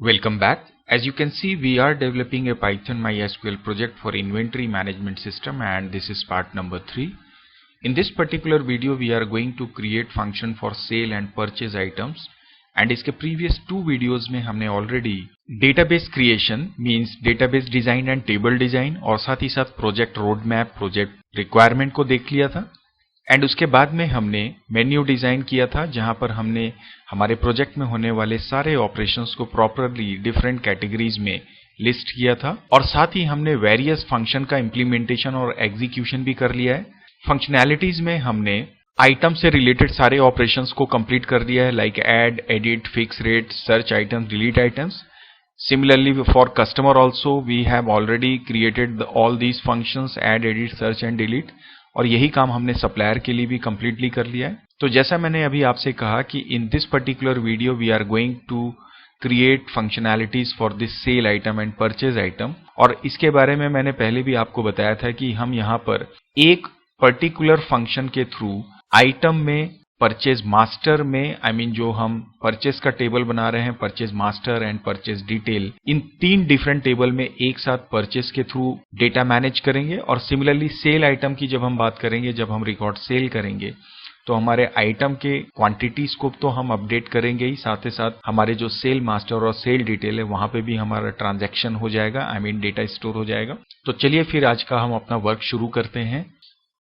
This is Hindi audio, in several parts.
Welcome back. As you can see, we are developing a Python MySQL project for inventory management system, and this is part number 3. In this particular video, we are going to create function for sale and purchase items. And इसके previous 2 videos में हमने already database creation means database design and table design और साथ ही साथ project roadmap, project requirement को देख लिया था. एंड उसके बाद में हमने मेन्यू डिजाइन किया था, जहां पर हमने हमारे प्रोजेक्ट में होने वाले सारे ऑपरेशंस को प्रॉपरली डिफरेंट कैटेगरीज में लिस्ट किया था. और साथ ही हमने वेरियस फंक्शन का इम्प्लीमेंटेशन और एग्जीक्यूशन भी कर लिया है. फंक्शनैलिटीज में हमने आइटम से रिलेटेड सारे ऑपरेशंस को कंप्लीट कर दिया है, like add, edit, fix rate, search items, delete items. Similarly, for customer also, we have already created all these functions, add, edit, search and delete. और यही काम हमने सप्लायर के लिए भी कंप्लीटली कर लिया है. तो जैसा मैंने अभी आपसे कहा कि in this particular video we are going to create functionalities for this sale item and purchase item. और इसके बारे में मैंने पहले भी आपको बताया था कि हम यहाँ पर एक पर्टिकुलर फंक्शन के थ्रू आइटम में परचेज मास्टर में जो हम परचेज का टेबल बना रहे हैं, purchase master and purchase detail, in 3 different table में एक साथ परचेज के थ्रू डेटा मैनेज करेंगे. और सिमिलरली सेल आइटम की जब हम बात करेंगे, जब हम रिकॉर्ड सेल करेंगे, तो हमारे आइटम के क्वांटिटीज को तो हम अपडेट करेंगे ही, साथ ही साथ हमारे जो सेल मास्टर और सेल डिटेल है वहां पे भी हमारा ट्रांजैक्शन हो जाएगा, डेटा स्टोर हो जाएगा. तो चलिए फिर आज का हम अपना वर्क शुरू करते हैं.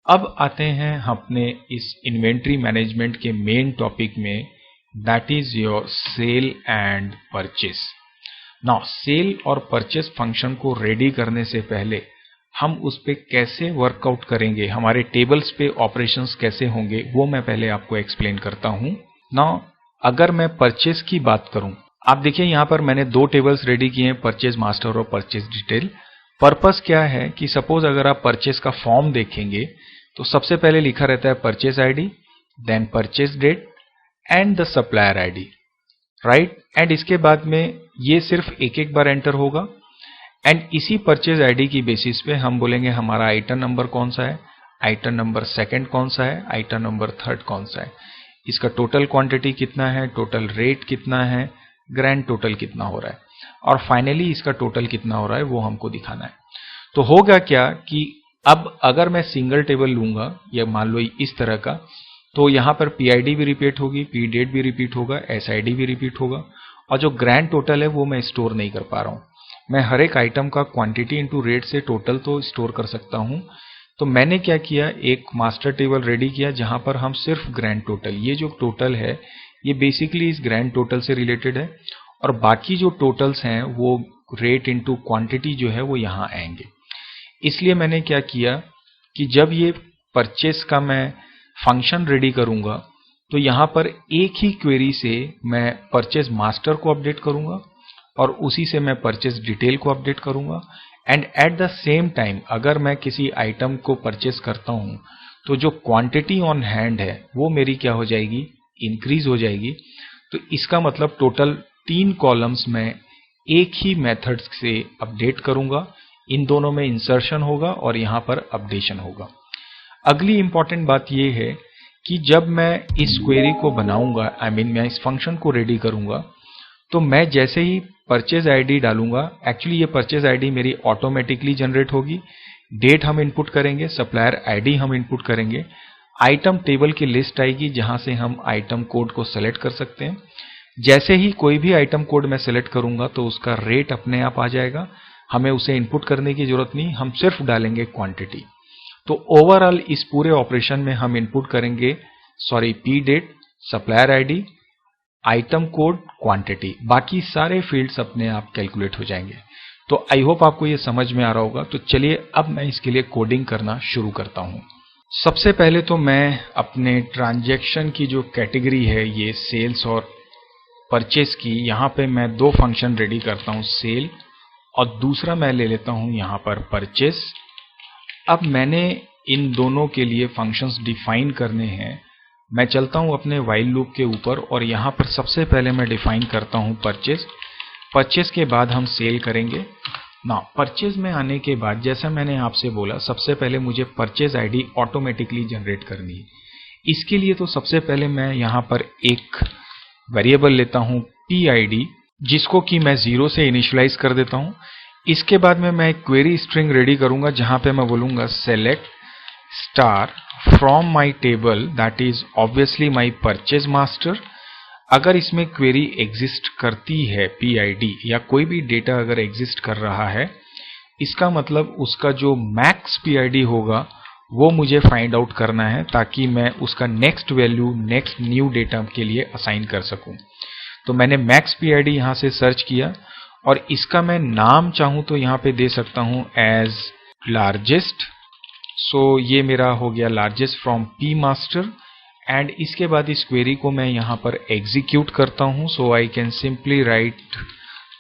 अब आते हैं अपने इस इन्वेंट्री मैनेजमेंट के मेन टॉपिक में, that is your sale and purchase. Now sale और परचेस फंक्शन को रेडी करने से पहले हम उस पे कैसे वर्कआउट करेंगे, हमारे टेबल्स पे ऑपरेशंस कैसे होंगे, वो मैं पहले आपको एक्सप्लेन करता हूं. नाउ अगर मैं परचेस की बात करूं, आप देखिए यहाँ पर मैंने 2 टेबल्स रेडी किए हैं, परचेज मास्टर और परचेज डिटेल. पर्पस क्या है कि सपोज अगर आप परचेस का फॉर्म देखेंगे तो सबसे पहले लिखा रहता है purchase ID, then purchase date and the supplier ID, right. And इसके बाद में ये सिर्फ एक बार एंटर होगा. एंड इसी परचेज आईडी की बेसिस पे हम बोलेंगे हमारा आइटम नंबर कौन सा है, आइटम नंबर 2 कौन सा है, आइटम नंबर 3 कौन सा है, इसका टोटल क्वांटिटी कितना है, टोटल रेट कितना है, ग्रैंड टोटल कितना हो रहा है, और फाइनली इसका टोटल कितना हो रहा है वो हमको दिखाना है. तो होगा क्या कि अब अगर मैं सिंगल टेबल लूंगा, या मान लो इस तरह का, तो यहां पर पीआईडी भी रिपीट होगी, पी डेट भी रिपीट होगा, एसआईडी भी रिपीट होगा, और जो ग्रैंड टोटल है वो मैं स्टोर नहीं कर पा रहा हूं. मैं हर एक आइटम का क्वांटिटी इंटू रेट से टोटल तो स्टोर कर सकता हूं. तो मैंने क्या किया, एक मास्टर टेबल रेडी किया जहां पर हम सिर्फ ग्रैंड टोटल, ये जो टोटल है ये बेसिकली इस ग्रैंड टोटल से रिलेटेड है, और बाकी जो टोटल्स हैं वो रेट इंटू क्वांटिटी जो है वो यहां आएंगे. इसलिए मैंने क्या किया कि जब ये परचेस का मैं फंक्शन रेडी करूंगा तो यहां पर एक ही क्वेरी से मैं परचेस मास्टर को अपडेट करूंगा और उसी से मैं परचेस डिटेल को अपडेट करूंगा. And at the same time अगर मैं किसी आइटम को परचेस करता हूं तो जो क्वांटिटी ऑन हैंड है वो मेरी क्या हो जाएगी, इंक्रीज हो जाएगी. तो इसका मतलब टोटल 3 कॉलम्स में एक ही मेथड से अपडेट करूंगा, इन दोनों में इंसर्शन होगा और यहां पर अपडेशन होगा. अगली इंपॉर्टेंट बात यह है कि जब मैं इस क्वेरी को बनाऊंगा, मैं इस फंक्शन को रेडी करूंगा, तो मैं जैसे ही परचेज आईडी डालूंगा, एक्चुअली ये परचेज आईडी मेरी ऑटोमेटिकली जनरेट होगी, डेट हम इनपुट करेंगे, सप्लायर आईडी हम इनपुट करेंगे, आइटम टेबल की लिस्ट आएगी जहां से हम आइटम कोड को सेलेक्ट कर सकते हैं. जैसे ही कोई भी आइटम कोड मैं सेलेक्ट करूंगा तो उसका रेट अपने आप आ जाएगा, हमें उसे इनपुट करने की जरूरत नहीं, हम सिर्फ डालेंगे क्वांटिटी. तो ओवरऑल इस पूरे ऑपरेशन में हम इनपुट करेंगे P date, supplier ID, item code, quantity, बाकी सारे फील्ड्स अपने आप कैलकुलेट हो जाएंगे. तो आई होप आपको ये समझ में आ रहा होगा. तो चलिए अब मैं इसके लिए कोडिंग करना शुरू करता हूं. सबसे पहले तो मैं अपने ट्रांजैक्शन की जो कैटेगरी है, ये सेल्स और परचेस की, यहां पे मैं 2 फंक्शन रेडी करता हूं, सेल, और दूसरा मैं ले लेता हूं यहां पर परचेस. अब मैंने इन दोनों के लिए फंक्शंस डिफाइन करने हैं. मैं चलता हूं अपने व्हाइल लूप के ऊपर और यहां पर सबसे पहले मैं डिफाइन करता हूं परचेस. परचेस के बाद हम सेल करेंगे. ना परचेज में आने के बाद जैसा मैंने आपसे बोला, सबसे पहले मुझे परचेज आईडी ऑटोमेटिकली जनरेट करनी है. इसके लिए तो सबसे पहले मैं यहां पर एक वेरिएबल लेता हूं पी आई डी, जिसको कि मैं 0 से इनिशियलाइज कर देता हूं। इसके बाद में मैं एक क्वेरी स्ट्रिंग रेडी करूंगा जहां पे मैं बोलूंगा select star from my table that is obviously my purchase master. अगर इसमें क्वेरी एग्जिस्ट करती है पीआईडी या कोई भी डेटा अगर एग्जिस्ट कर रहा है, इसका मतलब उसका जो मैक्स पीआईडी होगा वो मुझे फाइंड आउट करना है ताकि मैं उसका next value next new data के लिए असाइन कर सकूं। तो मैंने मैक्स पीआईडी यहां से सर्च किया और इसका मैं नाम चाहूं तो यहां पे दे सकता हूं एज लार्जेस्ट। सो ये मेरा हो गया largest from P master and इसके बाद इस क्वेरी को मैं यहां पर एग्जीक्यूट करता हूं। So I can simply write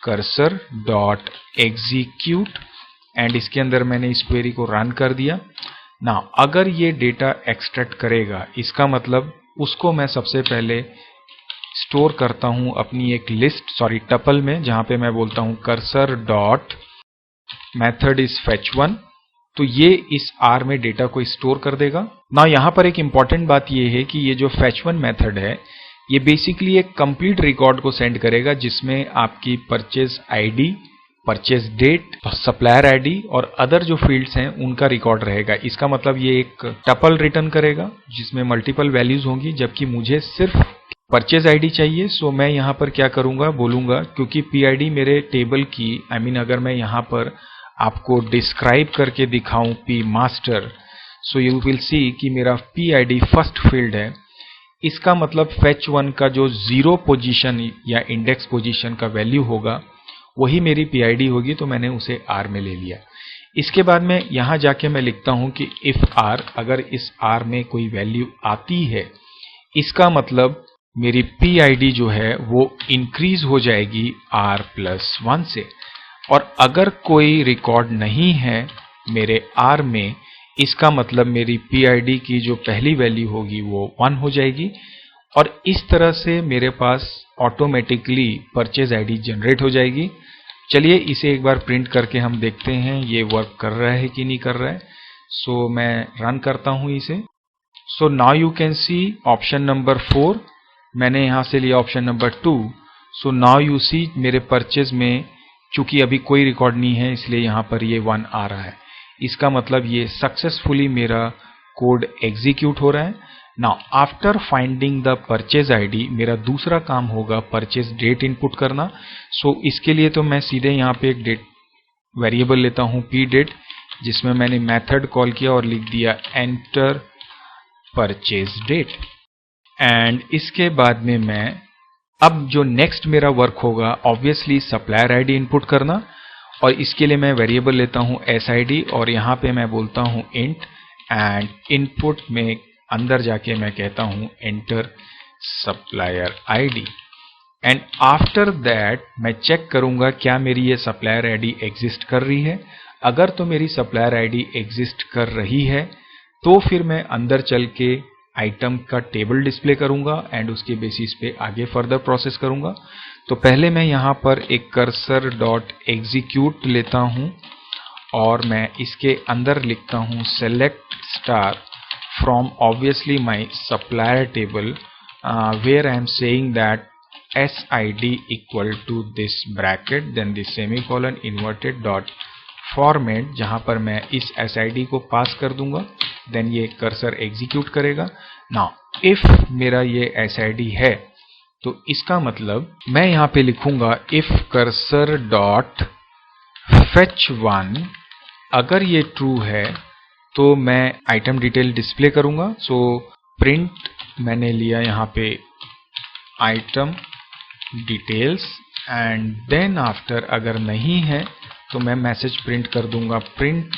cursor dot execute and इसके अंदर मैंने इस क्वेरी को रन कर दिया। ना अगर ये डेटा एक्सट्रैक्ट करेगा, इसका मतलब उसको मैं सबसे पहले स्टोर करता हूं अपनी एक लिस्ट टपल में, जहां पे मैं बोलता हूं cursor dot method is fetch one. तो ये इस आर में डेटा को स्टोर कर देगा। ना यहां पर एक इंपॉर्टेंट बात ये है कि ये जो फेच वन मेथड है ये बेसिकली एक कंप्लीट रिकॉर्ड को सेंड करेगा जिसमें आपकी purchase ID, purchase date, supplier ID और अदर जो फील्ड्स हैं उनका रिकॉर्ड रहेगा। इसका मतलब ये एक टपल रिटर्न करेगा जिसमें मल्टीपल वैल्यूज होंगी, जबकि मुझे सिर्फ परचेज आईडी चाहिए। सो मैं यहां पर क्या करूंगा, बोलूंगा क्योंकि पीआईडी मेरे टेबल की अगर मैं यहां पर आपको डिस्क्राइब करके दिखाऊं P master, so you will see कि मेरा पीआईडी फर्स्ट फील्ड है। इसका मतलब फेच वन का जो 0 पोजीशन या इंडेक्स पोजीशन का वैल्यू होगा वही मेरी पीआईडी होगी, तो मैंने उसे आर में ले लिया। इसके बाद में यहां जाके मैं लिखता हूं कि इफ आर, अगर इस आर में कोई वैल्यू आती है इसका मतलब मेरी पीआईडी जो है वो इंक्रीज हो जाएगी r+1 से, और अगर कोई रिकॉर्ड नहीं है मेरे R में, इसका मतलब मेरी पीआईडी की जो पहली वैल्यू होगी वो 1 हो जाएगी। और इस तरह से मेरे पास ऑटोमेटिकली परचेज आईडी जनरेट हो जाएगी। चलिए इसे एक बार प्रिंट करके हम देखते हैं ये वर्क कर रहा है कि नहीं कर रहा है। सो मैं रन करता हूं इसे। So now you can see option number 4, मैंने यहां से लिया option number 2। So now you see मेरे परचेज में चूंकि अभी कोई रिकॉर्ड नहीं है इसलिए यहां पर ये 1 आ रहा है। इसका मतलब ये सक्सेसफुली मेरा कोड एग्जीक्यूट हो रहा है। Now after finding the purchase ID मेरा दूसरा काम होगा परचेज डेट इनपुट करना। सो इसके लिए तो मैं सीधे यहां पे एक डेट वेरिएबल लेता हूं पी डेट, जिसमें मैंने मेथड कॉल किया और लिख दिया एंटर परचेज डेट। एंड इसके बाद में मैं अब जो नेक्स्ट मेरा वर्क होगा ऑब्वियसली सप्लायर आईडी इनपुट करना, और इसके लिए मैं वेरिएबल लेता हूं एसआईडी और यहां पे मैं बोलता हूं इंट एंड इनपुट में अंदर जाके मैं कहता हूं enter supplier ID. And after that मैं चेक करूंगा क्या मेरी ये सप्लायर आईडी एग्जिस्ट कर रही है। अगर तो मेरी सप्लायर आईडी एग्जिस्ट कर रही है तो फिर मैं अंदर चल के आइटम का टेबल डिस्प्ले करूंगा एंड उसके बेसिस पे आगे फर्दर प्रोसेस करूंगा। तो पहले मैं यहां पर एक कर्सर डॉट एग्जीक्यूट लेता हूं और मैं इसके अंदर लिखता हूं select star from obviously my supplier table where I am saying that SID equal to this bracket then this semicolon inverted dot format, जहां पर मैं इस SID को पास कर दूंगा। देन ये कर्सर एग्जीक्यूट करेगा। नाउ इफ मेरा ये SID है तो इसका मतलब मैं यहां पे लिखूंगा if cursor dot fetch one, अगर ये ट्रू है तो मैं आइटम डिटेल डिस्प्ले करूंगा। सो प्रिंट मैंने लिया यहां पे item details and then after अगर नहीं है तो मैं मैसेज प्रिंट कर दूंगा print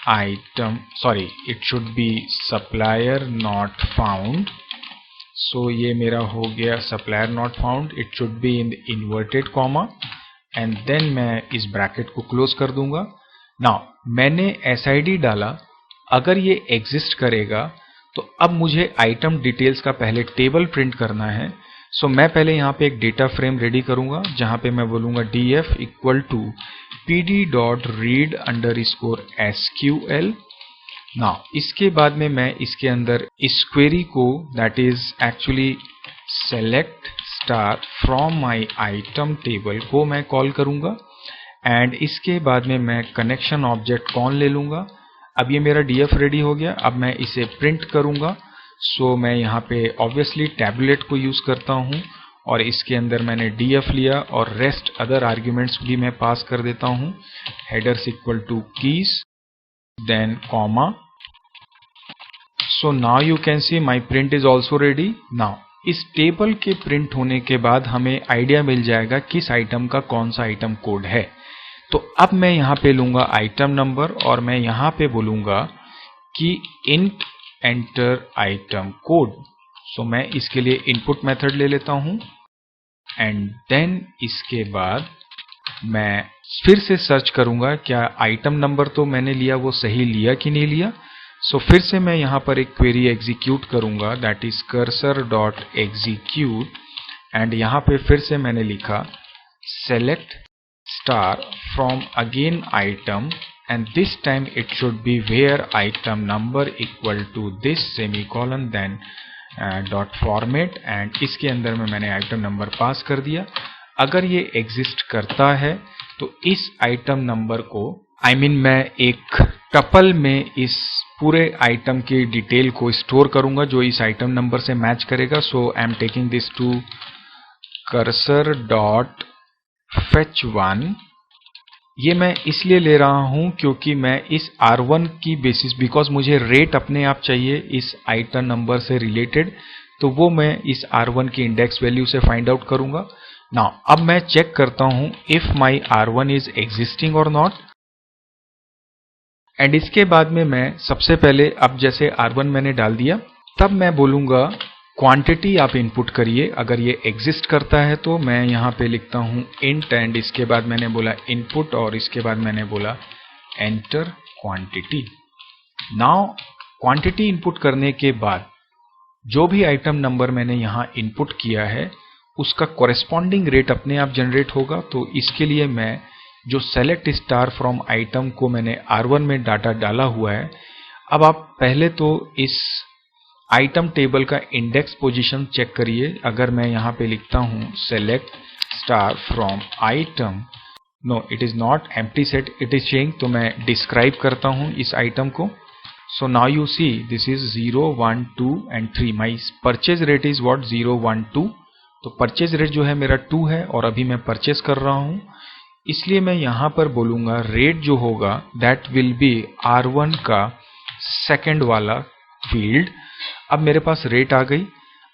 item, sorry it should be supplier not found. So ये मेरा हो गया supplier not found, it should be in inverted comma and then मैं इस ब्रैकेट को क्लोज कर दूंगा। नाउ मैंने SID डाला, अगर ये एग्जिस्ट करेगा तो अब मुझे आइटम डिटेल्स का पहले टेबल प्रिंट करना है। सो मैं पहले यहाँ पे एक डेटा फ्रेम रेडी करूंगा जहां पे मैं बोलूंगा df equal to pd dot read underscore SQL। Now इसके बाद में मैं इसके अंदर इस क्वेरी को that is actually select star from my item table को मैं कॉल करूंगा एंड इसके बाद में मैं कनेक्शन ऑब्जेक्ट कौन ले लूंगा। अब ये मेरा डीएफ रेडी हो गया। अब मैं इसे प्रिंट करूंगा। सो मैं यहाँ पे ऑब्वियसली टैबुलेट को यूज करता हूँ और इसके अंदर मैंने डीएफ लिया और रेस्ट अदर आर्ग्यूमेंट्स भी मैं पास कर देता हूँ। Headers equal to keys then comma. So now you can see my print is also ready. Now इस टेबल के प्रिंट होने के बाद हमें आइडिया मिल जाएगा किस आइटम का कौन सा आइटम कोड है। तो अब मैं यहाँ पे लूंगा आइटम नंबर और मैं यहाँ पे बोलूंगा कि इंट एंटर आइटम कोड। सो मैं इसके लिए इनपुट मेथड ले लेता हूँ एंड देन इसके बाद मैं फिर से सर्च करूंगा क्या आइटम नंबर तो मैंने लिया वो सही लिया कि नहीं लिया। सो फिर से मैं यहाँ पर एक क्वेरी एग्जीक्यूट करूंगा that is cursor dot execute and यहाँ पे फिर से मैंने लिखा select star from again item and this time it should be where item number equal to this semicolon then dot format and इसके अंदर में मैंने आइटम नंबर पास कर दिया। अगर ये एग्जिस्ट करता है तो इस आइटम नंबर को मैं एक टपल में इस पूरे आइटम की डिटेल को स्टोर करूंगा जो इस आइटम नंबर से मैच करेगा। So I am taking this to cursor dot fetch 1। ये मैं इसलिए ले रहा हूं क्योंकि मैं इस R1 की बेसिस बिकॉज मुझे रेट अपने आप चाहिए इस आइटम नंबर से रिलेटेड, तो वो मैं इस R1 की इंडेक्स वैल्यू से फाइंड आउट करूंगा। नाउ अब मैं चेक करता हूं if my R1 is existing और नॉट एंड इसके बाद में मैं सबसे पहले अब जैसे R1 मैंने डाल दिया तब मैं बोलूंगा क्वांटिटी आप इनपुट करिए। अगर ये एग्जिस्ट करता है तो मैं यहाँ पे लिखता हूँ इंट एंड इसके बाद मैंने बोला इनपुट और इसके बाद मैंने बोला enter quantity. Now quantity input करने के बाद जो भी आइटम नंबर मैंने यहाँ इनपुट किया है उसका कॉरेस्पॉन्डिंग रेट अपने आप जनरेट होगा। तो इसके लिए मैं जो सेलेक्ट स्टार फ्रॉम आइटम को मैंने R1 में डाटा डाला हुआ है, अब आप पहले तो इस आइटम टेबल का इंडेक्स पोजीशन चेक करिए। अगर मैं यहाँ पे लिखता हूँ select star from item, no it is not empty set it is change, तो मैं डिस्क्राइब करता हूँ इस आइटम को। So now you see this is 0 1 2 and 3। My purchase rate is what 0 1 2। तो परचेज रेट जो है मेरा 2 है और अभी मैं परचेज कर रहा हूँ, इसलिए मैं यहाँ पर बोलूंगा रेट जो होगा दैट विल बी R1 का सेकेंड वाला फील्ड। अब मेरे पास रेट आ गई।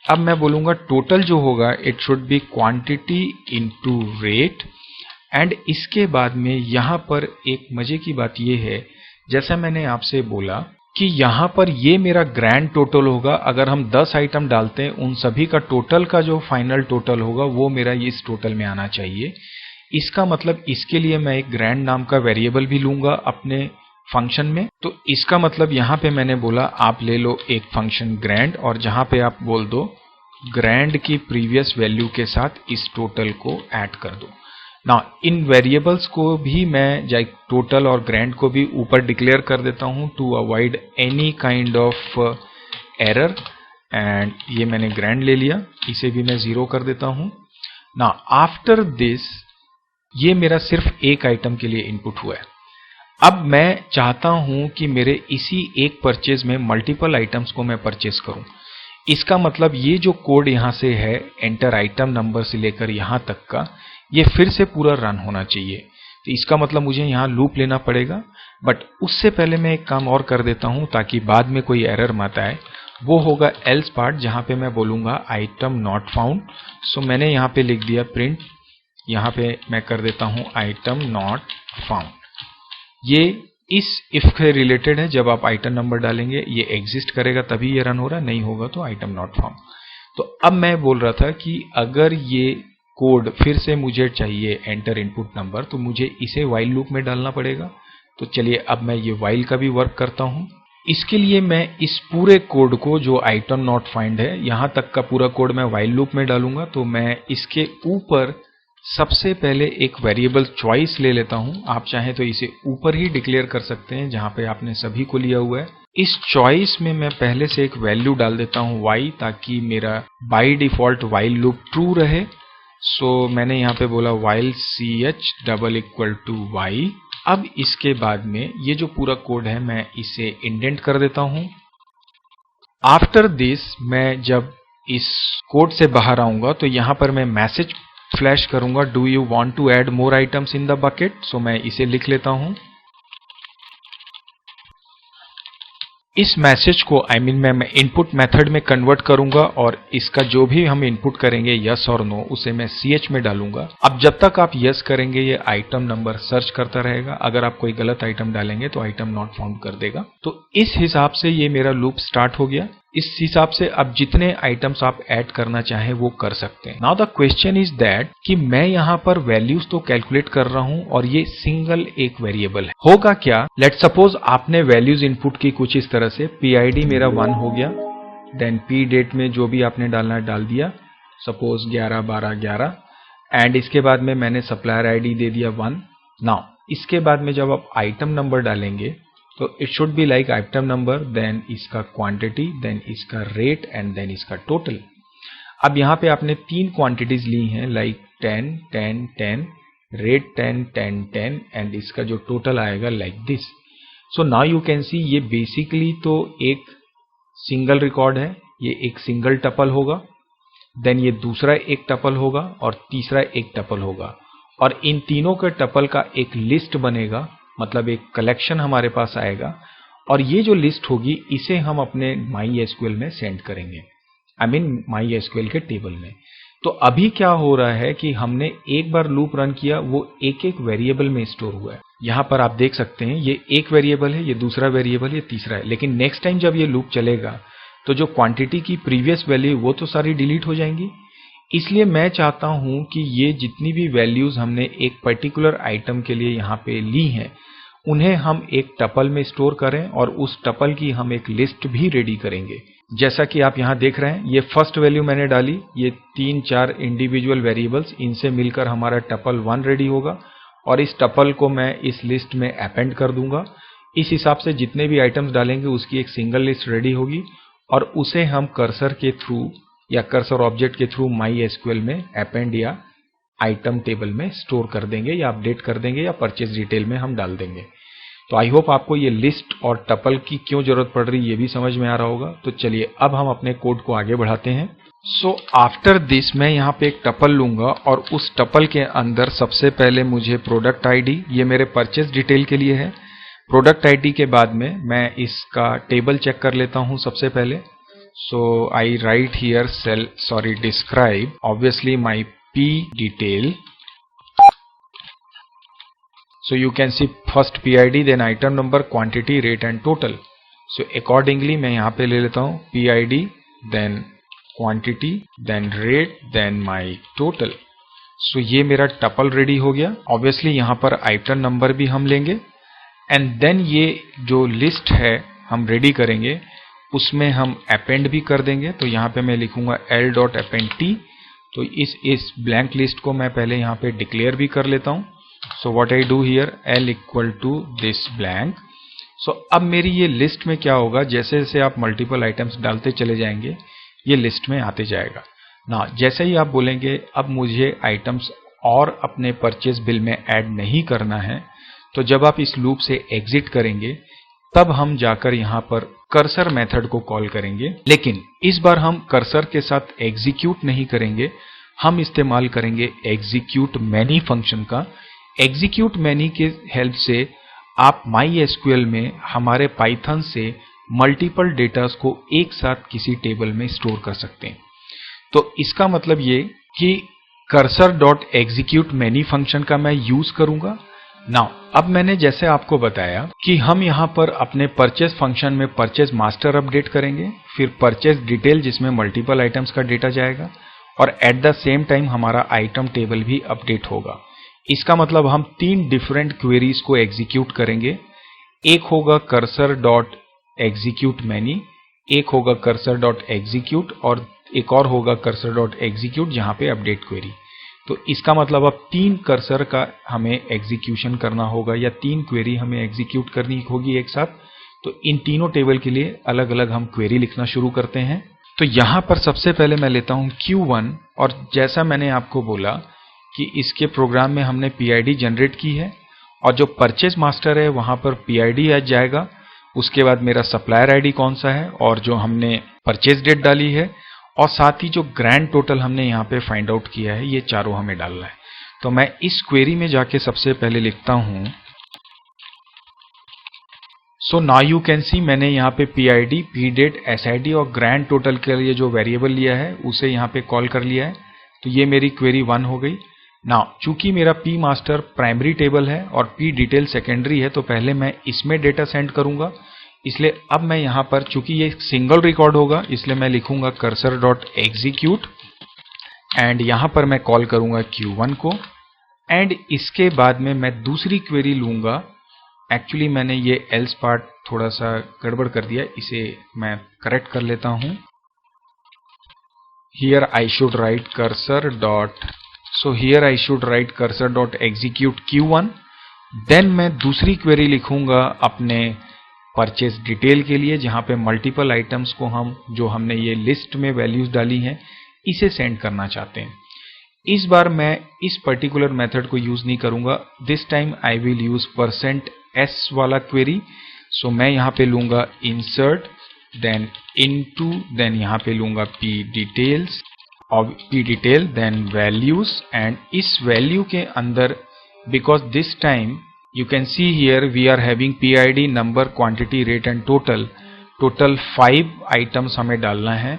अब मैं बोलूंगा टोटल जो होगा it should B quantity into rate and इसके बाद में यहाँ पर एक मजे की बात ये है जैसा मैंने आपसे बोला कि यहाँ पर ये मेरा ग्रैंड टोटल होगा। अगर हम 10 आइटम डालते हैं उन सभी का टोटल का जो फाइनल टोटल होगा वो मेरा इस टोटल में आना चाहिए। इसका मतलब इसके लिए मैं एक ग्रैंड नाम का वेरिएबल भी लूंगा अपने फंक्शन में। तो इसका मतलब यहाँ पे मैंने बोला आप ले लो एक फंक्शन ग्रैंड और जहाँ पे आप बोल दो ग्रैंड की प्रीवियस वैल्यू के साथ इस टोटल को ऐड कर दो। ना इन वेरिएबल्स को भी मैं जाए टोटल और ग्रैंड को भी ऊपर डिक्लेयर कर देता हूँ to avoid any kind of error and ये मैंने ग्रैंड ले लिया, इसे भी मैं 0 कर देता हूँ। ना आफ्टर दिस ये मेरा सिर्फ एक आइटम के लिए इनपुट हुआ है। अब मैं चाहता हूं कि मेरे इसी एक परचेज में मल्टीपल आइटम्स को मैं परचेज करूं। इसका मतलब ये जो कोड यहां से है एंटर आइटम नंबर से लेकर यहां तक का ये फिर से पूरा रन होना चाहिए। तो इसका मतलब मुझे यहां लूप लेना पड़ेगा, बट उससे पहले मैं एक काम और कर देता हूं ताकि बाद में कोई एरर मत आए। वो होगा एल्स पार्ट जहां पे मैं बोलूंगा आइटम नॉट फाउंड। सो मैंने यहाँ पे लिख दिया प्रिंट, यहाँ पे मैं कर देता हूं आइटम नॉट फाउंड। ये इस इफ से रिलेटेड है, जब आप आइटम नंबर डालेंगे ये एग्जिस्ट करेगा तभी ये रन हो रहा, नहीं होगा तो आइटम नॉट फाउंड। तो अब मैं बोल रहा था कि अगर ये कोड फिर से मुझे चाहिए एंटर इनपुट नंबर तो मुझे इसे व्हाइल लूप में डालना पड़ेगा। तो चलिए अब मैं ये व्हाइल का भी वर्क करता हूँ। इसके लिए मैं इस पूरे कोड को जो आइटम नॉट फाइंड है यहाँ तक का पूरा कोड मैं व्हाइल लूप में डालूंगा। तो मैं इसके ऊपर सबसे पहले एक वेरिएबल चॉइस ले लेता हूं। आप चाहें तो इसे ऊपर ही डिक्लेयर कर सकते हैं जहां पे आपने सभी को लिया हुआ है। इस चॉइस में मैं पहले से एक वैल्यू डाल देता हूं y, ताकि मेरा by default while loop true रहे। सो मैंने यहाँ पे बोला while ch double equal to y। अब इसके बाद में ये जो पूरा कोड है मैं इसे इंडेंट कर देता हूं। आफ्टर दिस मैं जब इस कोड से बाहर आऊंगा तो यहां पर मैं मैसेज फ्लैश करूंगा, do you want to add more items in the bucket. So मैं इसे लिख लेता हूं। इस मैसेज को मैं इनपुट मेथड में कन्वर्ट करूंगा और इसका जो भी हम इनपुट करेंगे यस और नो उसे मैं ch में डालूंगा। अब जब तक आप यस करेंगे ये आइटम नंबर सर्च करता रहेगा। अगर आप कोई गलत आइटम डालेंगे तो आइटम नॉट फाउंड कर देगा। तो इस हिसाब से ये मेरा लूप स्टार्ट हो गया। इस हिसाब से अब जितने आइटम्स आप ऐड करना चाहें वो कर सकते हैं। Now the question is that कि मैं यहाँ पर वैल्यूज तो कैलकुलेट कर रहा हूँ और ये सिंगल एक वेरिएबल है। होगा क्या, लेट सपोज आपने वैल्यूज इनपुट की कुछ इस तरह से, PID मेरा 1 हो गया, देन P डेट में जो भी आपने डालना है डाल दिया, सपोज 11 12 11, एंड इसके बाद में मैंने सप्लायर ID दे दिया 1। नाउ इसके बाद में जब आप आइटम नंबर डालेंगे तो it should be like item number, then इसका क्वांटिटी, देन इसका रेट एंड देन इसका टोटल। अब यहाँ पे आपने 3 क्वांटिटीज ली हैं, लाइक 10 10 10, रेट 10 10 10 एंड इसका जो टोटल आएगा like this. So now you can सी ये बेसिकली तो एक सिंगल रिकॉर्ड है, ये एक सिंगल टपल होगा, देन ये दूसरा एक टपल होगा और तीसरा एक टपल होगा, और इन तीनों के टपल का एक लिस्ट बनेगा, मतलब एक कलेक्शन हमारे पास आएगा, और ये जो लिस्ट होगी इसे हम अपने MySQL में सेंड करेंगे, MySQL के टेबल में। तो अभी क्या हो रहा है कि हमने एक बार लूप रन किया, वो एक एक वेरिएबल में स्टोर हुआ है। यहाँ पर आप देख सकते हैं ये एक वेरिएबल है, ये दूसरा वेरिएबल, ये तीसरा है, लेकिन नेक्स्ट टाइम जब ये लूप चलेगा तो जो क्वांटिटी की प्रीवियस वैल्यू वो तो सारी डिलीट हो जाएंगी। इसलिए मैं चाहता हूं कि ये जितनी भी वैल्यूज हमने एक पर्टिकुलर आइटम के लिए यहाँ पे ली हैं उन्हें हम एक टपल में स्टोर करें और उस टपल की हम एक लिस्ट भी रेडी करेंगे। जैसा कि आप यहाँ देख रहे हैं, ये फर्स्ट वैल्यू मैंने डाली, ये 3-4 इंडिविजुअल वेरिएबल्स, इनसे मिलकर हमारा टपल 1 रेडी होगा और इस टपल को मैं इस लिस्ट में अपेंड कर दूंगा। इस हिसाब से जितने भी आइटम्स डालेंगे उसकी एक सिंगल लिस्ट रेडी होगी और उसे हम कर्सर के थ्रू या कर्सर ऑब्जेक्ट के थ्रू MySQL में अपेंड या आइटम टेबल में स्टोर कर देंगे या अपडेट कर देंगे या परचेज डिटेल में हम डाल देंगे। तो आई होप आपको ये लिस्ट और टपल की क्यों जरूरत पड़ रही है ये भी समझ में आ रहा होगा। तो चलिए अब हम अपने कोड को आगे बढ़ाते हैं। सो आफ्टर दिस मैं यहाँ पे एक टपल लूंगा और उस टपल के अंदर सबसे पहले मुझे प्रोडक्ट ID, ये मेरे परचेज डिटेल के लिए है। प्रोडक्ट ID के बाद में मैं इसका टेबल चेक कर लेता हूँ सबसे पहले। So I write here describe obviously my P detail. So you can see first PID, then item number, quantity, rate and total. So accordingly मैं यहाँ पे ले लेता हूँ PID, then quantity, then rate, then my total. So ये मेरा टपल रेडी हो गया। Obviously यहाँ पर आइटम नंबर भी हम लेंगे एंड देन ये जो लिस्ट है हम रेडी करेंगे उसमें हम अपेंड भी कर देंगे। तो यहाँ पे मैं लिखूंगा l.append t। तो इस ब्लैंक लिस्ट को मैं पहले यहाँ पे डिक्लेयर भी कर लेता हूँ। So what I do here, l equal to this blank. So अब मेरी ये लिस्ट में क्या होगा, जैसे जैसे आप मल्टीपल आइटम्स डालते चले जाएंगे ये लिस्ट में आते जाएगा ना। जैसे ही आप बोलेंगे अब मुझे आइटम्स और अपने परचेज बिल में ऐड नहीं करना है, तो जब आप इस लूप से एग्जिट करेंगे तब हम जाकर यहाँ पर कर्सर मेथड को कॉल करेंगे। लेकिन इस बार हम कर्सर के साथ एग्जीक्यूट नहीं करेंगे, हम इस्तेमाल करेंगे एग्जीक्यूट मैनी फंक्शन का। एग्जीक्यूट मैनी के हेल्प से आप MySQL में हमारे पाइथन से मल्टीपल डेटास को एक साथ किसी टेबल में स्टोर कर सकते हैं। तो इसका मतलब ये कि cursor.execute_many फंक्शन का मैं यूज करूंगा। नाउ अब मैंने जैसे आपको बताया कि हम यहाँ पर अपने परचेज फंक्शन में परचेज मास्टर अपडेट करेंगे, फिर परचेज डिटेल जिसमें मल्टीपल आइटम्स का डेटा जाएगा और एट द सेम टाइम हमारा आइटम टेबल भी अपडेट होगा। इसका मतलब हम 3 डिफरेंट क्वेरीज को एग्जीक्यूट करेंगे। एक होगा cursor.execute_many, एक होगा cursor.execute और एक और होगा cursor.execute जहाँ पे अपडेट क्वेरी। तो इसका मतलब अब 3 कर्सर का हमें एग्जीक्यूशन करना होगा या 3 क्वेरी हमें एग्जीक्यूट करनी होगी एक साथ। तो इन तीनों टेबल के लिए अलग अलग हम क्वेरी लिखना शुरू करते हैं। तो यहां पर सबसे पहले मैं लेता हूं Q1, और जैसा मैंने आपको बोला कि इसके प्रोग्राम में हमने PID जनरेट की है, और जो परचेज मास्टर है वहां पर PID आ जाएगा। उसके बाद मेरा सप्लायर आईडी कौन सा है, और जो हमने परचेज डेट डाली है, और साथ ही जो ग्रैंड टोटल हमने यहाँ पे फाइंड आउट किया है, ये चारों हमें डालना है। तो मैं इस क्वेरी में जाके सबसे पहले लिखता हूं, सो नाउ यू कैन सी मैंने यहाँ पे PID, PDate, SID और ग्रैंड टोटल के लिए जो वेरिएबल लिया है उसे यहाँ पे कॉल कर लिया है। तो ये मेरी क्वेरी 1 हो गई। नाउ चूंकि मेरा P मास्टर प्राइमरी टेबल है और P डिटेल सेकेंडरी है, तो पहले मैं इसमें डेटा सेंड करूंगा। इसलिए अब मैं यहाँ पर, चूंकि ये सिंगल रिकॉर्ड होगा, इसलिए मैं लिखूंगा cursor.execute, एंड यहाँ पर मैं कॉल करूंगा Q1 को, एंड इसके बाद में मैं दूसरी क्वेरी लूंगा। एक्चुअली मैंने ये एल्स पार्ट थोड़ा सा गड़बड़ कर दिया, इसे मैं करेक्ट कर लेता हूं। Here I should write cursor.execute Q1। Then मैं दूसरी क्वेरी लिखूंगा अपने परचेज डिटेल के लिए, जहां पे मल्टीपल आइटम्स को हम, जो हमने ये लिस्ट में वैल्यूज डाली हैं, इसे सेंड करना चाहते हैं। इस बार मैं इस पर्टिकुलर मेथड को यूज नहीं करूंगा। This time I will use %s वाला क्वेरी। सो मैं यहाँ पे लूंगा insert, देन into, देन यहाँ पे लूंगा p details और p detail, then values, and इस वैल्यू के अंदर, because this time you can see here we are having PID, number, quantity, rate and total 5 items हमें डालना है।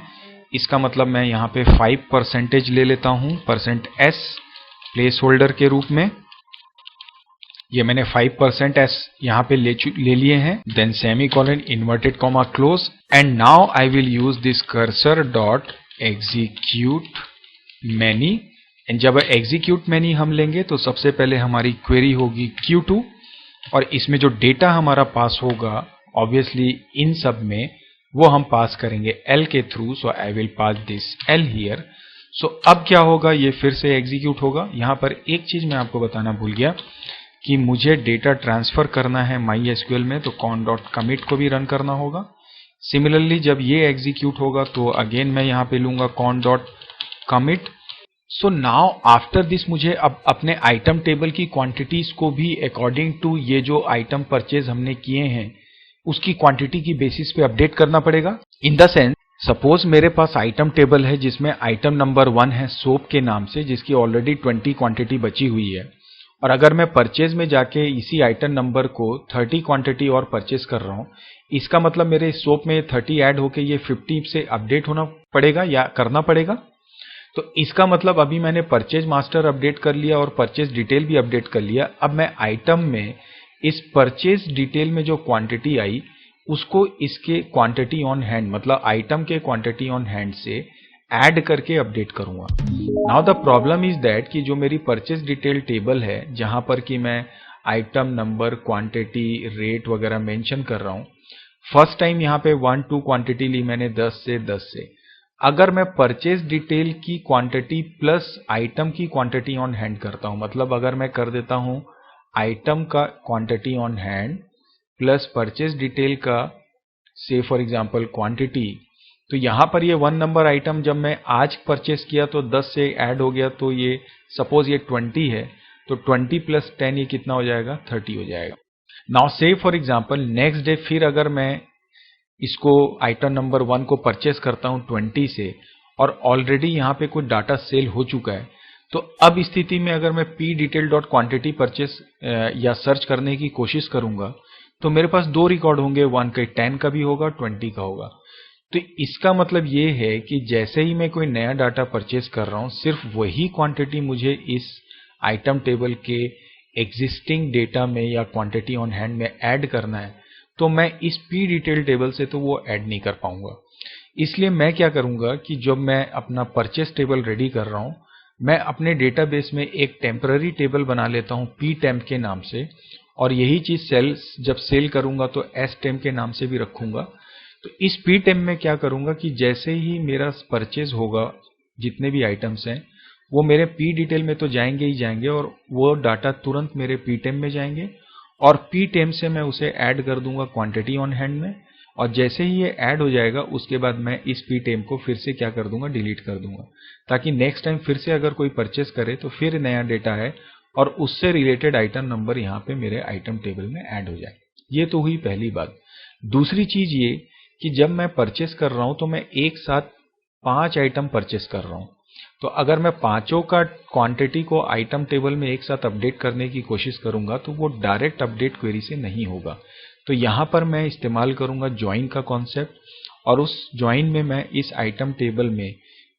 इसका मतलब मैं यहाँ पे 5% ले लेता हूँ, %s प्लेस होल्डर के रूप में। ये मैंने 5% यहाँ पे ले लिए हैं। Then semicolon, inverted comma, close, and now I will use this cursor.execute many। जब एग्जीक्यूट मैनी हम लेंगे तो सबसे पहले हमारी क्वेरी होगी Q2, और इसमें जो डेटा हमारा पास होगा ऑब्वियसली इन सब में, वो हम पास करेंगे L के थ्रू। So I will pass this L here. So अब क्या होगा, ये फिर से एग्जीक्यूट होगा। यहाँ पर एक चीज मैं आपको बताना भूल गया कि मुझे डेटा ट्रांसफर करना है MySQL में, तो con.commit को भी रन करना होगा। सिमिलरली जब ये एग्जीक्यूट होगा तो अगेन मैं यहाँ पे लूंगा con.commit। So now after this मुझे अब अपने आइटम टेबल की क्वांटिटीज को भी अकॉर्डिंग टू ये जो आइटम परचेज हमने किए हैं उसकी क्वांटिटी की बेसिस पे अपडेट करना पड़ेगा। इन द सेंस, सपोज मेरे पास आइटम टेबल है जिसमें आइटम नंबर 1 है सोप के नाम से, जिसकी ऑलरेडी 20 क्वांटिटी बची हुई है, और अगर मैं परचेज में जाके इसी आइटम नंबर को 30 क्वांटिटी और परचेज कर रहा हूं, इसका मतलब मेरे सोप में 30 ऐड होके ये 50 से अपडेट होना पड़ेगा या करना पड़ेगा। तो इसका मतलब अभी मैंने परचेज मास्टर अपडेट कर लिया और परचेज डिटेल भी अपडेट कर लिया। अब मैं आइटम में इस परचेज डिटेल में जो क्वांटिटी आई उसको इसके क्वांटिटी ऑन हैंड, मतलब आइटम के क्वांटिटी ऑन हैंड से ऐड करके अपडेट करूंगा। Now the problem is that कि जो मेरी परचेज डिटेल टेबल है, जहां पर कि मैं आइटम नंबर, क्वांटिटी, रेट वगैरह मेंशन कर रहा हूं, फर्स्ट टाइम यहाँ पे 1-2 क्वांटिटी ली मैंने 10 से। अगर मैं परचेज डिटेल की क्वांटिटी प्लस आइटम की क्वांटिटी ऑन हैंड करता हूं, मतलब अगर मैं कर देता हूं आइटम का quantity on hand plus purchase detail का से फॉर एग्जांपल क्वांटिटी, तो यहां पर ये 1 नंबर आइटम जब मैं आज परचेज किया तो 10 से ऐड हो गया, तो ये सपोज ये 20 है, तो 20 + 10 ये कितना हो जाएगा, 30 हो जाएगा। नाउ से फॉर एग्जांपल नेक्स्ट डे फिर अगर मैं इसको आइटम नंबर 1 को परचेस करता हूं 20 से, और ऑलरेडी यहाँ पे कुछ डाटा सेल हो चुका है, तो अब इस स्थिति में अगर मैं pDetail.quantity परचेस या सर्च करने की कोशिश करूंगा तो मेरे पास 2 रिकॉर्ड होंगे, 1 का 10 का भी होगा, 20 का होगा। तो इसका मतलब ये है कि जैसे ही मैं कोई नया डाटा परचेस कर रहा हूं, सिर्फ वही क्वांटिटी मुझे इस आइटम टेबल के एग्जिस्टिंग डेटा में या क्वांटिटी ऑन हैंड में ऐड करना है, तो मैं इस p डिटेल टेबल से तो वो ऐड नहीं कर पाऊंगा। इसलिए मैं क्या करूंगा कि जब मैं अपना परचेस टेबल रेडी कर रहा हूं, मैं अपने डेटाबेस में एक टेम्पररी टेबल बना लेता हूं ptemp के नाम से, और यही चीज सेल्स जब सेल करूंगा तो stemp के नाम से भी रखूंगा। तो इस ptemp में क्या करूंगा कि जैसे ही मेरा परचेज होगा, जितने भी आइटम्स हैं वो मेरे p डिटेल में तो जाएंगे ही जाएंगे, और वो डाटा तुरंत मेरे ptemp में जाएंगे, और पी टेम से मैं उसे ऐड कर दूंगा क्वांटिटी ऑन हैंड में, और जैसे ही ये ऐड हो जाएगा उसके बाद मैं इस पी टेम को फिर से क्या कर दूंगा, डिलीट कर दूंगा, ताकि नेक्स्ट टाइम फिर से अगर कोई परचेस करे तो फिर नया डेटा है और उससे रिलेटेड आइटम नंबर यहाँ पे मेरे आइटम टेबल में ऐड हो जाए। ये तो हुई पहली बात। दूसरी चीज ये कि जब मैं परचेस कर रहा हूं तो मैं एक साथ 5 आइटम परचेस कर रहा हूं, तो अगर मैं पांचों का क्वांटिटी को आइटम टेबल में एक साथ अपडेट करने की कोशिश करूंगा तो वो डायरेक्ट अपडेट क्वेरी से नहीं होगा। तो यहां पर मैं इस्तेमाल करूंगा ज्वाइन का कॉन्सेप्ट, और उस ज्वाइन में मैं इस आइटम टेबल में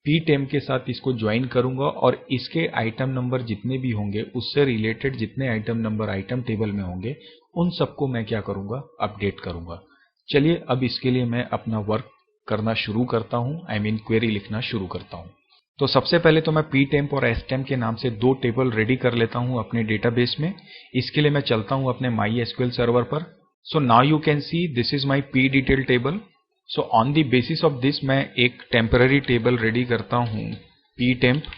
पी टेम के साथ इसको ज्वाइन करूंगा और इसके आइटम नंबर जितने भी होंगे उससे रिलेटेड जितने आइटम नंबर आइटम टेबल में होंगे उन सबको मैं क्या करूंगा, अपडेट करूंगा। चलिए अब इसके लिए मैं अपना वर्क करना शुरू करता हूं, क्वेरी लिखना शुरू करता हूं। तो सबसे पहले तो मैं ptemp और stemp के नाम से 2 टेबल रेडी कर लेता हूं अपने डेटाबेस में। इसके लिए मैं चलता हूं अपने MySQL सर्वर पर। सो now you can C this is my pdetail table. So on the basis of this मैं एक टेम्पररी टेबल रेडी करता हूं ptemp।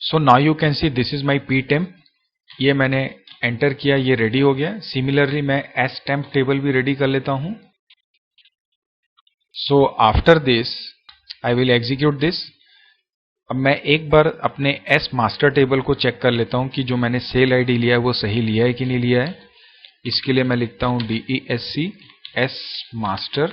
So now you can C this is my ptemp। ये मैंने एंटर किया, ये रेडी हो गया। सिमिलरली मैं stemp टेबल भी रेडी कर लेता हूं। So after this I will execute this. अब मैं एक बार अपने एस मास्टर टेबल को चेक कर लेता हूं कि जो मैंने सेल आईडी लिया है वो सही लिया है कि नहीं लिया है। इसके लिए मैं लिखता हूं DESC एस मास्टर,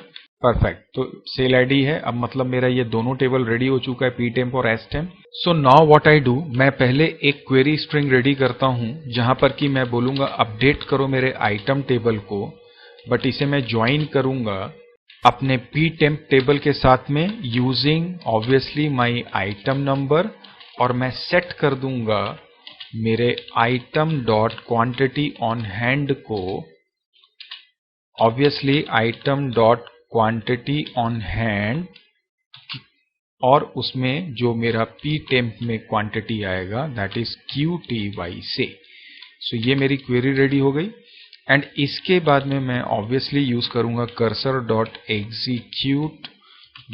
परफेक्ट। तो सेल आईडी है। अब मतलब मेरा ये दोनों टेबल रेडी हो चुका है, ptemp और stemp। So now what I do, मैं पहले एक क्वेरी स्ट्रिंग रेडी करता हूं जहां पर कि मैं बोलूंगा अपडेट करो मेरे आइटम टेबल को, बट इसे मैं ज्वाइन करूंगा अपने ptemp टेबल के साथ में using obviously my item number, और मैं सेट कर दूंगा मेरे item dot quantity on hand को obviously item dot quantity on hand, और उसमें जो मेरा ptemp में क्वांटिटी आएगा दैट इज QTY से। सो ये मेरी क्वेरी रेडी हो गई। एंड इसके बाद में मैं ऑब्वियसली यूज करूंगा cursor dot execute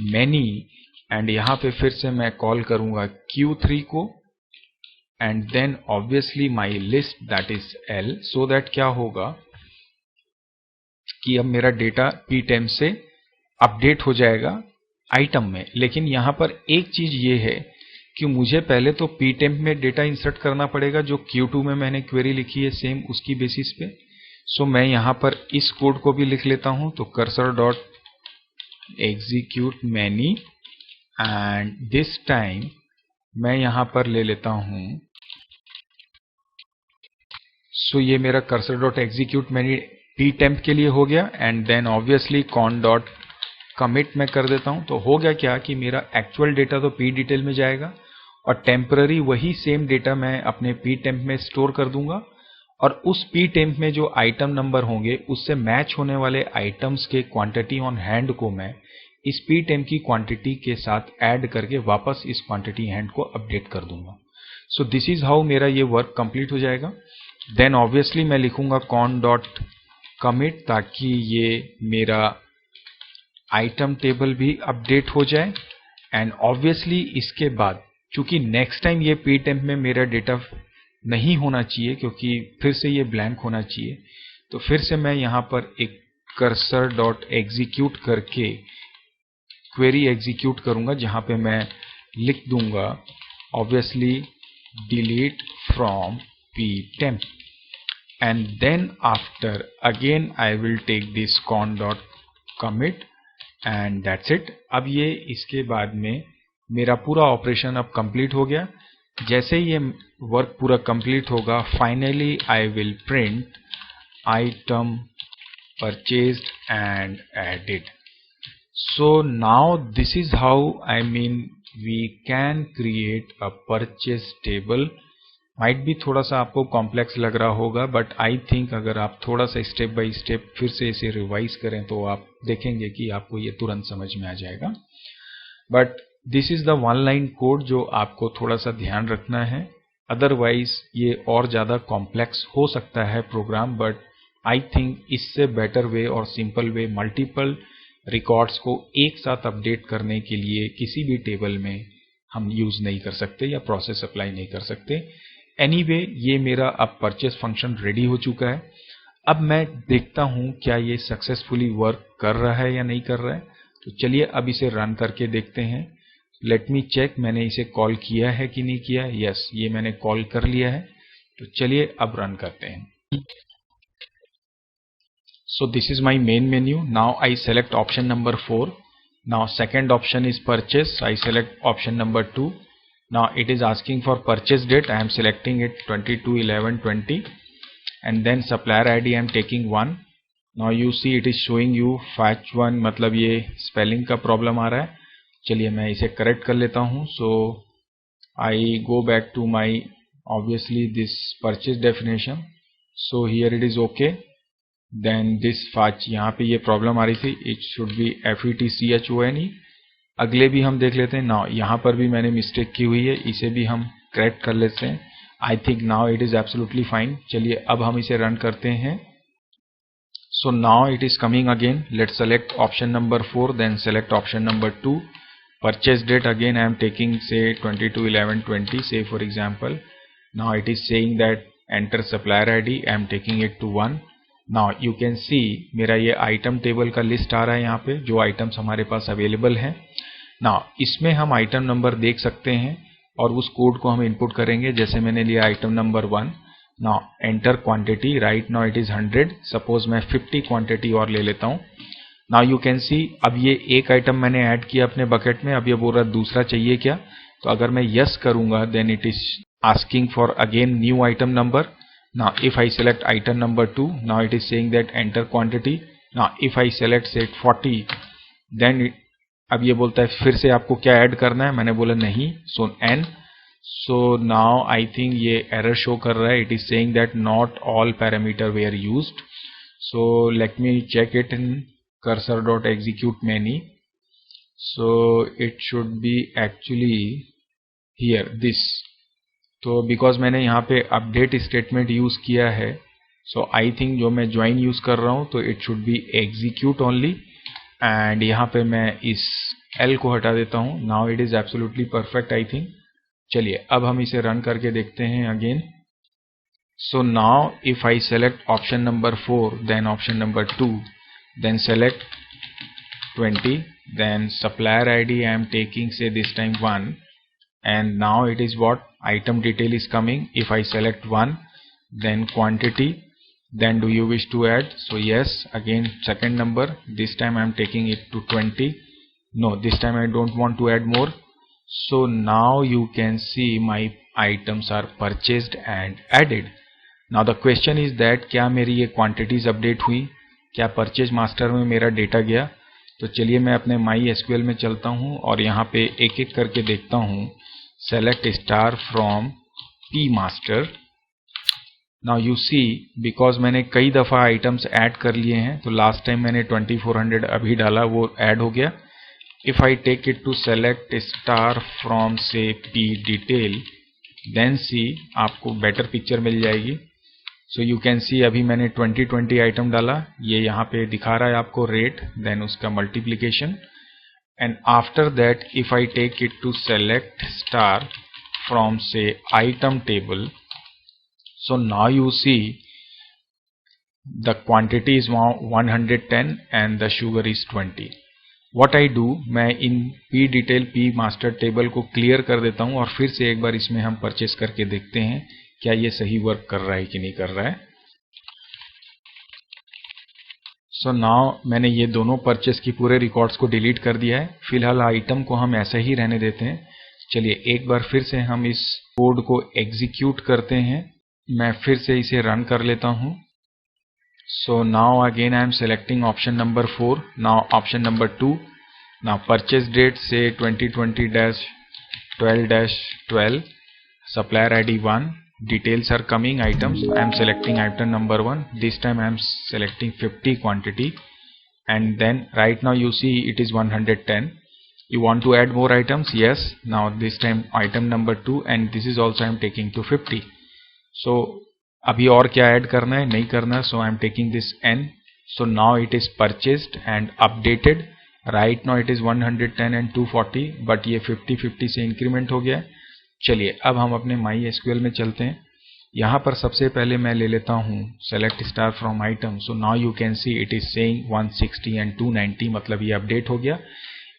many, and यहां पे फिर से मैं कॉल करूंगा Q3 को, and then obviously my list that is L, so that क्या होगा कि अब मेरा डेटा ptemp से अपडेट हो जाएगा आइटम में। लेकिन यहां पर एक चीज ये है कि मुझे पहले तो ptemp में डेटा इंसर्ट करना पड़ेगा जो Q2 में मैंने क्वेरी लिखी है सेम उसकी बेसिस पे। सो मैं यहां पर इस कोड को भी लिख लेता हूं, तो cursor dot execute many, and this time मैं यहां पर ले लेता हूं। सो ये मेरा cursor dot execute many ptemp के लिए हो गया, and then obviously con dot commit मैं कर देता हूं। तो हो गया क्या कि मेरा एक्चुअल डेटा तो pdetail में जाएगा और टेम्पररी वही सेम डेटा मैं अपने ptemp में स्टोर कर दूंगा, और उस ptemp में जो आइटम नंबर होंगे उससे मैच होने वाले आइटम्स के क्वांटिटी ऑन हैंड को मैं इस ptemp की क्वांटिटी के साथ ऐड करके वापस इस क्वांटिटी हैंड को अपडेट कर दूंगा। सो दिस इज हाउ मेरा ये वर्क कंप्लीट हो जाएगा। देन ऑब्वियसली मैं लिखूंगा कॉन डॉट कमिट, ताकि ये मेरा आइटम टेबल भी अपडेट हो जाए। एंड ऑब्वियसली इसके बाद चूंकि नेक्स्ट टाइम ये ptemp में मेरा डेटा नहीं होना चाहिए क्योंकि फिर से ये ब्लैंक होना चाहिए, तो फिर से मैं यहां पर एक कर्सर डॉट एग्जीक्यूट करके क्वेरी एग्जीक्यूट करूंगा जहां पे मैं लिख दूंगा obviously delete from ptemp, and then after again I will take this con dot commit, and that's it. अब ये इसके बाद में मेरा पूरा ऑपरेशन अब कंप्लीट हो गया। जैसे ही ये वर्क पूरा कंप्लीट होगा, finally I will print item purchased and added. So now this is how we can create a purchase table. माइट भी थोड़ा सा आपको कॉम्प्लेक्स लग रहा होगा, बट आई थिंक अगर आप थोड़ा सा स्टेप बाय स्टेप फिर से इसे रिवाइज करें तो आप देखेंगे कि आपको ये तुरंत समझ में आ जाएगा। But this is the one line code जो आपको थोड़ा सा ध्यान रखना है, अदरवाइज ये और ज्यादा कॉम्प्लेक्स हो सकता है प्रोग्राम, बट आई थिंक इससे बेटर वे और सिंपल वे मल्टीपल रिकॉर्ड्स को एक साथ अपडेट करने के लिए किसी भी टेबल में हम यूज नहीं कर सकते या प्रोसेस अप्लाई नहीं कर सकते। एनीवे ये मेरा अब परचेस फंक्शन रेडी हो चुका है। अब मैं देखता हूं क्या ये सक्सेसफुली वर्क कर रहा है या नहीं कर रहा है। तो चलिए अब इसे रन करके देखते हैं। लेट मी चेक, मैंने इसे कॉल किया है कि नहीं किया। यस, ये मैंने कॉल कर लिया है। तो चलिए अब रन करते हैं। So this is my main menu. Now I select option number 4. Now second option is purchase. I select option number 2. Now it is asking for purchase date. I am selecting it 22/11/20, and then supplier ID I am taking 1. Now you see it is showing you fetch 1, मतलब ये spelling का problem आ रहा है। चलिए मैं इसे correct कर लेता हूँ। So I go back to my obviously this purchase definition. So here it is okay. Then this fetch, यहाँ पे ये प्रॉब्लम आ रही थी, it should be FETCHONE। अगले भी हम देख लेते हैं। नाउ यहाँ पर भी मैंने मिस्टेक की हुई है, इसे भी हम करेक्ट कर लेते हैं। I think now it is absolutely fine. चलिए अब हम इसे रन करते हैं। So now it is coming again. Let's select option number 4, then select option number 2। Purchase date again I am taking say 22/11/20, say for example. Now it is saying that enter supplier ID, I am taking it to 1. Now you can सी मेरा ये आइटम टेबल का लिस्ट आ रहा है यहाँ पे, जो आइटम्स हमारे पास अवेलेबल हैं। नाउ इसमें हम आइटम नंबर देख सकते हैं और उस कोड को हम इनपुट करेंगे। जैसे मैंने लिया item number 1। Now enter quantity, right now it is 100। Suppose मैं 50 क्वांटिटी और ले लेता हूँ। नाउ यू कैन सी अब ये एक आइटम मैंने ऐड किया अपने बकेट में, अब ये बोल रहा दूसरा चाहिए क्या। तो अगर मैं यस करूंगा then it is asking for again new item number. Now if I select item number 2, now it is saying that enter quantity. Now if I select say 40, then अब ये बोलता है फिर से आपको क्या ऐड करना है। मैंने बोला नहीं, so n. So now I think ये एरर शो कर रहा है। It is saying that not all parameter were used. So let me check it in cursor.execute menu. So it should be actually here this. तो बिकॉज मैंने यहाँ पे अपडेट स्टेटमेंट यूज किया है, सो आई थिंक जो मैं ज्वाइन यूज कर रहा हूँ तो it should be execute only. And यहाँ पे मैं इस एल को हटा देता हूँ। Now it is absolutely perfect I think. चलिए अब हम इसे रन करके देखते हैं again. So now if I select option number 4, then option number 2, then select 20, then supplier ID I am taking say this time 1, and now it is what item detail is coming. If I select 1, then quantity, then do you wish to add? So yes, again second number, this time I am taking it to 20. No, this time I don't want to add more. So now you can see my items are purchased and added. Now the question is that क्या मेरी ये quantities update हुई, क्या purchase master में मेरा डेटा गया। तो चलिए मैं अपने MySQL में चलता हूँ और यहाँ पे एक एक करके देखता हूँ। Select star from P master. Now you see because मैंने कई दफ़ा आइटम्स ऐड कर लिए हैं, तो लास्ट टाइम मैंने 2400 अभी डाला, वो ऐड हो गया। If I take it to select star from say P detail, then see आपको बेटर पिक्चर मिल जाएगी। So you can see अभी मैंने 2020 आइटम डाला, ये यहाँ पे दिखा रहा है आपको रेट, देन उसका multiplication. And after that if I take it to select star from say item table, so now you see the quantity is 110 and the sugar is 20. What I do, मैं इन P detail P master table को क्लियर कर देता हूँ और फिर से एक बार इसमें हम परचेस करके देखते हैं क्या ये सही वर्क कर रहा है कि नहीं कर रहा है। सो नाउ मैंने ये दोनों परचेस की पूरे रिकॉर्ड्स को डिलीट कर दिया है। फिलहाल आइटम को हम ऐसे ही रहने देते हैं। चलिए एक बार फिर से हम इस कोड को एग्जीक्यूट करते हैं। मैं फिर से इसे रन कर लेता हूँ। So now again I am selecting option number 4, now option number 2, now purchase date say 2020-12-12, supplier ID 1, details are coming items. I am selecting item number 1. This time I am selecting 50 quantity, and then right now you see it is 110. You want to add more items? Yes. Now this time item number 2, and this is also I am taking to 50. So अभी और क्या ऐड करना है, नहीं करना, so I am taking this n. So now it is purchased and updated. Right now it is 110 and 240, but ये 50-50 से इंक्रीमेंट हो गया है। चलिए अब हम अपने MySQL में चलते हैं। यहाँ पर सबसे पहले मैं ले लेता हूँ select star from item. So now you can see it is saying 160 and 290, मतलब ये अपडेट हो गया।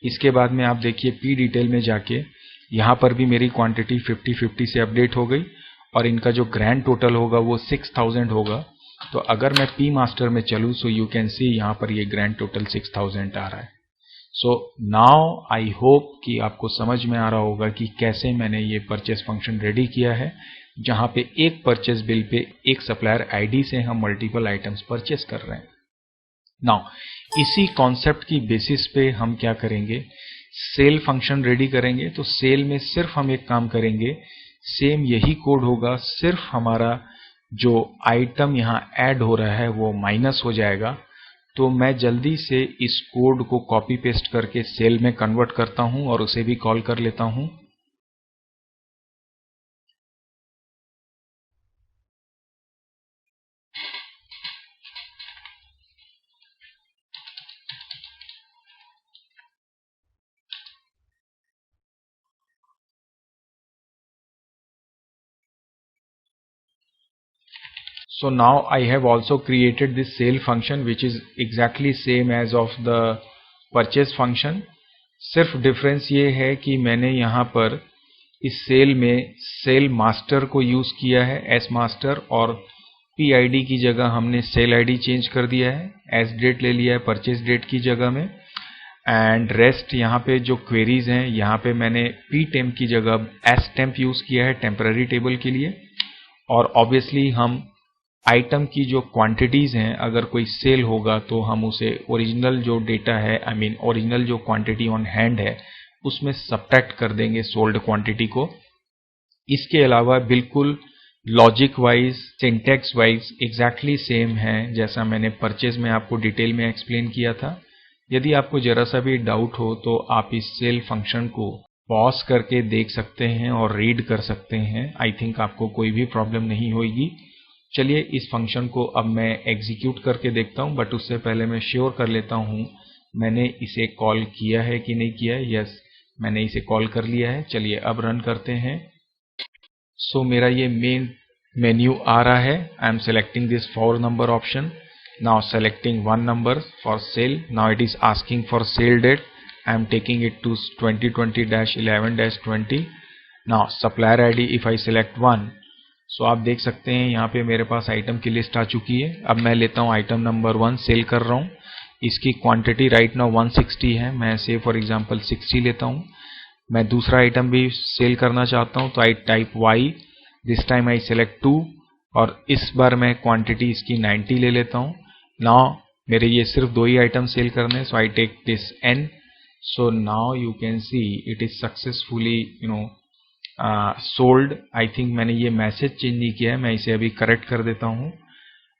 इसके बाद में आप देखिए पी डिटेल में जाके यहाँ पर भी मेरी क्वांटिटी 50-50 से अपडेट हो गई और इनका जो ग्रैंड टोटल होगा वो 6000 होगा। तो अगर मैं पी मास्टर में चलूँ सो यू कैन सी यहाँ पर ये ग्रैंड टोटल 6000 आ रहा है। सो नाउ आई होप कि आपको समझ में आ रहा होगा कि कैसे मैंने ये परचेस फंक्शन रेडी किया है, जहां पे एक परचेस बिल पे एक सप्लायर आईडी से हम मल्टीपल आइटम्स परचेस कर रहे हैं। नाउ इसी कॉन्सेप्ट की बेसिस पे हम क्या करेंगे, सेल फंक्शन रेडी करेंगे। तो सेल में सिर्फ हम एक काम करेंगे, सेम यही कोड होगा, सिर्फ हमारा जो आइटम यहाँ ऐड हो रहा है वो माइनस हो जाएगा। तो मैं जल्दी से इस कोड को कॉपी पेस्ट करके सेल में कन्वर्ट करता हूं और उसे भी कॉल कर लेता हूं। So now I have also created this sale function which is exactly same as of the purchase function। सिर्फ डिफरेंस ये है कि मैंने यहाँ पर इस सेल में सेल मास्टर को यूज किया है एस मास्टर, और पी आई की जगह हमने सेल आईडी चेंज कर दिया है, एस डेट ले लिया है परचेज डेट की जगह में। एंड रेस्ट यहाँ पे जो क्वेरीज हैं यहाँ पे मैंने पी टेम्प की जगह एस टेम्प यूज किया है टेम्पररी टेबल के लिए। और ऑब्वियसली हम आइटम की जो क्वांटिटीज हैं, अगर कोई सेल होगा तो हम उसे ओरिजिनल जो डेटा है, आई मीन ओरिजिनल जो क्वांटिटी ऑन हैंड है उसमें सब्ट्रैक्ट कर देंगे सोल्ड क्वांटिटी को। इसके अलावा बिल्कुल logic wise, syntax wise exactly same है जैसा मैंने परचेज में आपको डिटेल में एक्सप्लेन किया था। यदि आपको जरा सा भी डाउट हो तो आप इस सेल फंक्शन को पॉज करके देख सकते हैं और रीड कर सकते हैं। आई थिंक आपको कोई भी प्रॉब्लम नहीं होगी। चलिए इस फंक्शन को अब मैं एग्जीक्यूट करके देखता हूं, बट उससे पहले मैं श्योर कर लेता हूं मैंने इसे कॉल किया है कि नहीं किया है। यस, मैंने इसे कॉल कर लिया है। चलिए अब रन करते हैं। सो मेरा ये मेन मेन्यू आ रहा है। I am selecting this 4 number option, now selecting 1 number for sale. Now it is asking for sale date, I am taking it to 2020-11-20। Now supplier ID if I select 1, so आप देख सकते हैं यहाँ पे मेरे पास आइटम की लिस्ट आ चुकी है। अब मैं लेता हूँ आइटम नंबर 1, सेल कर रहा हूँ। इसकी क्वांटिटी राइट नाउ 160 है, मैं से फॉर एग्जांपल 60 लेता हूँ। मैं दूसरा आइटम भी सेल करना चाहता हूँ तो I type Y, this time I select 2 और इस बार मैं क्वांटिटी इसकी 90 ले लेता हूँ। नाउ मेरे ये सिर्फ 2 ही आइटम सेल करने, so I take this N। So now you can see it is successfully sold. I think मैंने ये मैसेज चेंज नहीं किया है, मैं इसे अभी करेक्ट कर देता हूँ।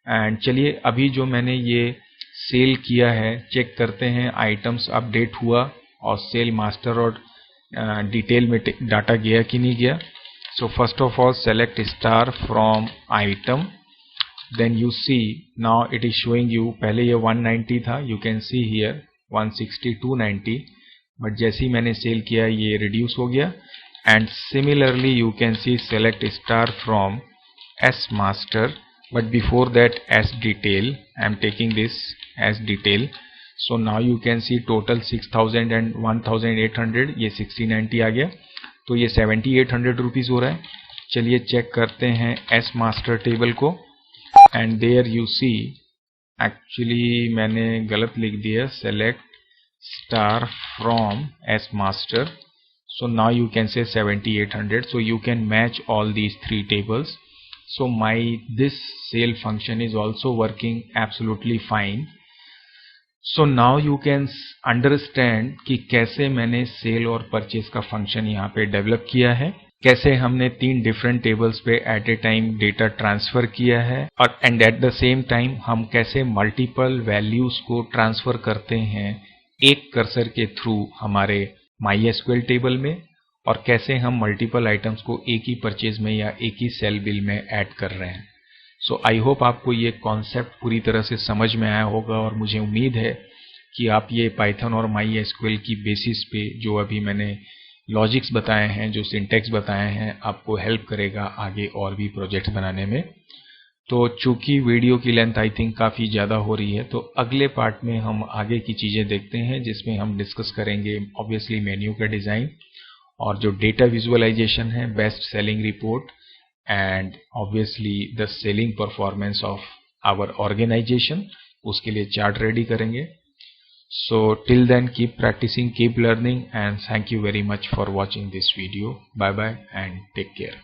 एंड चलिए अभी जो मैंने ये सेल किया है चेक करते हैं आइटम्स अपडेट हुआ और सेल मास्टर और डिटेल में डाटा गया कि नहीं गया। So first of all select star from item, then you see now it is showing you, पहले ये 190 था, you can see here 160 290, but जैसे ही मैंने सेल किया ये रिड्यूस हो गया। And similarly you can see select star from S master, but before that S detail, I am taking this as detail। So now you can see total 6000 and 1800, ये 6090 आ गया, तो ये 7800 रुपीज हो रहा है। चलिए चेक करते हैं S master टेबल को, and there you see actually मैंने गलत लिख दिया, select star from S master। So now you can say 7800, so you can match all these 3 tables। So this sale function is also working absolutely fine। So now you can understand कि कैसे मैंने सेल और परचेज का फंक्शन यहाँ पे डेवलप किया है, कैसे हमने 3 डिफरेंट टेबल्स पे at a time data transfer किया है, और and at the same time हम कैसे मल्टीपल वैल्यूज को ट्रांसफर करते हैं एक कर्सर के थ्रू हमारे MySQL टेबल में, और कैसे हम मल्टीपल आइटम्स को एक ही परचेज में या एक ही सेल बिल में ऐड कर रहे हैं। सो आई होप आपको ये कॉन्सेप्ट पूरी तरह से समझ में आया होगा, और मुझे उम्मीद है कि आप ये पाइथन और MySQL की बेसिस पे जो अभी मैंने लॉजिक्स बताए हैं, जो सिंटेक्स बताए हैं, आपको हेल्प करेगा आगे और भी प्रोजेक्ट्स बनाने में। तो चूंकि वीडियो की लेंथ आई थिंक काफ़ी ज़्यादा हो रही है, तो अगले पार्ट में हम आगे की चीज़ें देखते हैं, जिसमें हम डिस्कस करेंगे ऑब्वियसली मेन्यू का डिज़ाइन और जो डेटा विजुअलाइजेशन है, best selling report and obviously the selling performance of our organisation, उसके लिए चार्ट रेडी करेंगे। So till then, keep practicing, keep learning, and thank you very much for watching this video. Bye bye and take care.